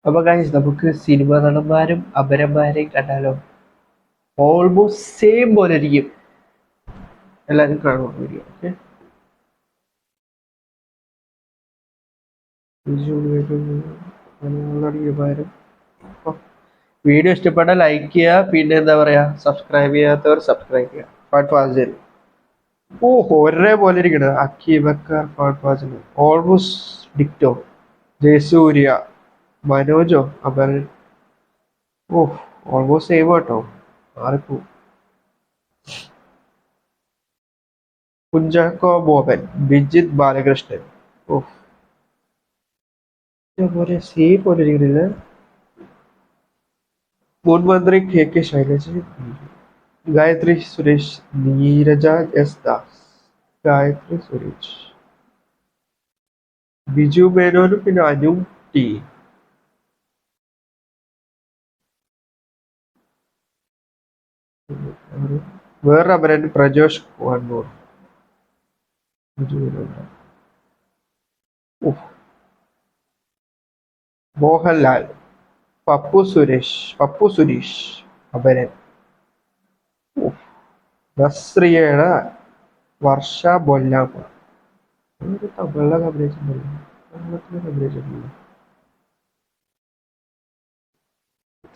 അപ്പൊ ഗൈസ് നമുക്ക് സിനിമാ നടന്മാരും അപരന്മാരെയും കണ്ടാലോ? ഓൾമോസ്റ്റ് സെയിം പോലെ ഇരിക്കും. എല്ലാരും കാണുമോ വീഡിയോ? വീഡിയോ ഇഷ്ടപ്പെട്ടാൽ ലൈക്ക് ചെയ്യുക, പിന്നെ എന്താ പറയാ, സബ്സ്ക്രൈബ് ചെയ്യാത്തവർ സബ്സ്ക്രൈബ് ചെയ്യുക. ഫാട്ട് ഫാസിൽ ഒരേപോലെ ഇരിക്കണ അക്കി ബക്കർ ഫാട്ട് ഫാസിൽ ഓൾമോസ്റ്റ് ഡിക്റ്റോ. ജയസൂര്യ, മനോജോ അപരൻ. ഓൾമോസ്റ്റ് സെയിം കേട്ടോ. ആർക്കും കുഞ്ചാക്കോ ബോബൻ, ബിജിത് ബാലകൃഷ്ണൻ. ഓഹ് പോലെ സെയിം പോലെ ഇരിക്കണില്ല. മുൻ മന്ത്രി കെ ശൈലജ, ഗായത്രി സുരേഷ്, നീരജ എസ് ദാസ്. ഗായത്രി സുരേഷ്, ബിജു മേനോനും പിന്നെ അനു ടി. വേറെ അപരൻ പ്രജോഷ് കുമാർ. ബിജു മേനോൻ. ഉഫ്. മോഹൻലാൽ, പപ്പു സുരേഷ് അപരൻ. ഉഫ്. നസ്രിയയുടെ വർഷ ബൊല്ലാമ. തമിഴിലൊക്കെ അഭിനയിച്ചിട്ടുണ്ടല്ലോ, കേരളത്തിലൊക്കെ അഭിനയിച്ചിട്ടുണ്ടല്ലോ.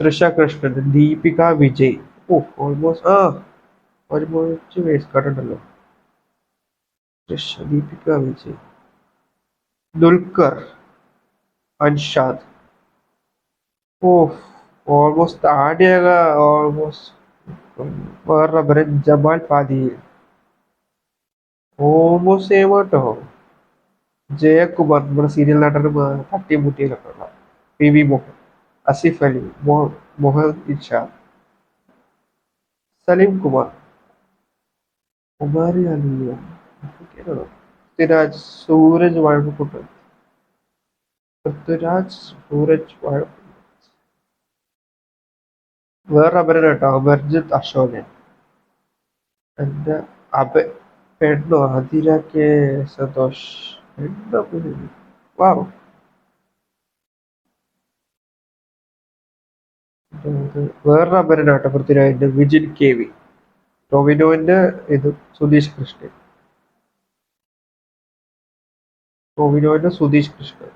തൃഷ കൃഷ്ണൻ, ദീപിക വിജയ്. ഓൾമോസ്റ്റ് ഒരുമിച്ച് വേസ്റ്റ് കാട്ടുണ്ടല്ലോ. തൃഷ, ദീപിക വിജയ്, ദുൽഖർ, അൻഷാദ്. ഓൾമോസ്റ്റ് ആദ്യമൊക്കെ ഓൾമോസ്റ്റ്. വേറെ അപരൻ ജമാൽ പാതിയിൽ. ഓൾമോസ്റ്റ് സെയിം കേട്ടോ. ജയകുമാർ, നമ്മുടെ സീരിയൽ നടനും തട്ടിമുട്ടിയിലൊക്കെ ഉള്ള. പി വി മോഹൻ, അസിഫ് അലി, മുഹമ്മദ് ഇർഷാദ്, സലീം കുമാർ, കുമാരി അലിയ, പൃഥ്വിരാജ്, സൂരജ് വാഴക്കുട്ടൻ. പൃഥ്വിരാജ്, സൂരജ് വാഴക്കുട്ടൻ. വേറെ അപരൻ കേട്ടോ, അമർജിത് അശോകൻ. എന്റെ പെണ്ണോ അതിര കെ സന്തോഷ്. എന്താ വാവ്. വേറെ അപരൻ കേട്ടോ, പൃഥ്വിരാജിന്റെ വിജിൻ കെ വി. ടൊവിനോന്റെ ഇത് സുധീഷ് കൃഷ്ണൻ. ടൊവിനോന്റെ സുധീഷ് കൃഷ്ണൻ.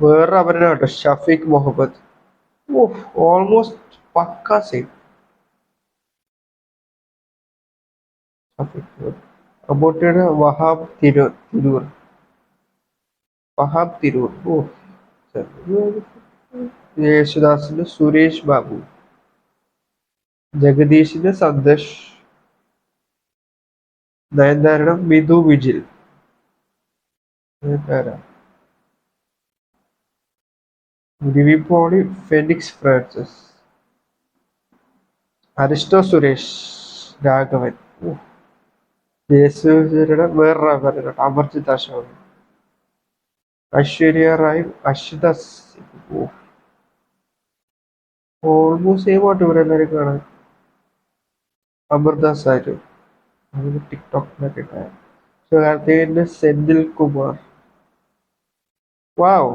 വേറെ അപരൻ കേട്ടോ, ഷഫീഖ് മുഹമ്മദ്. Almost pakka same. മമ്മൂട്ടിയുടെ വഹാബ് തിരൂർ. യേശുദാസിന്റെ സുരേഷ് ബാബു, ജഗദീഷിന്റെ സന്ദേശ്, നയൻതാരയുടെ മിഥു വിജിൽ. നയൻതാര, നിവിൻ പോളി, ഫെനിക്സ് ഫ്രാൻസിസ്, അരിസ്റ്റോ സുരേഷ്, രാഘവൻ. യേശുദാസിന്റെ വേറെ പേരുണ്ട്, അമർജിത് അശോകൻ, ഐശ്വര്യ റായ്, അശ്വിത. ഓൾമോസ്റ്റ് സെയിം ആയിട്ട് ഇവരെല്ലാവരും കാണാൻ. അമർദാസ് ആര്, അതിന് ടിക്ടോക്കിലൊക്കെ ഇട്ടായ. ശിവകാർത്തികേയന്റെ സെന്തിൽ കുമാർ. വാവ്.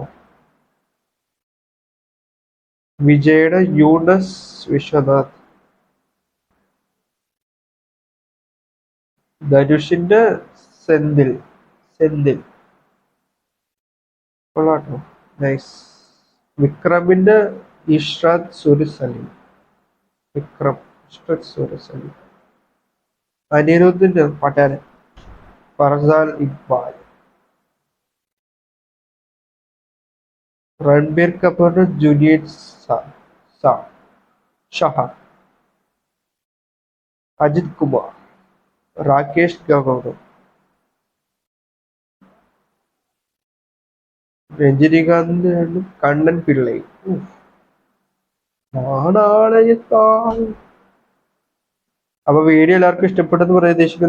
വിജയുടെ യൂണസ് വിശ്വനാഥ്. ധനുഷിന്റെ സെന്തിൽ കൊള്ളാട്ടോ. നൈസ്. വിക്രമിന്റെ ഇഷ്റത് സുരസലി. വിക്രം ഇഷ്റത് സുരസലി. അനിരുദ്ധിന്റെ പട്ടാരൻ ഫർസാൻ ഇക്ബാൽ. രൺബീർ കപൂറിന്റെ ജുനീദ് ഷഹ. അജിത് കുമാർ, രാകേഷ് ഗൗതം, രജനികാന്ത്, കണ്ണൻ പിള്ളൈ. നാണയത്താൾ. അപ്പൊ വീഡിയോ എല്ലാവർക്കും ഇഷ്ടപ്പെട്ടെന്ന് പ്രതീക്ഷിക്കുന്നു.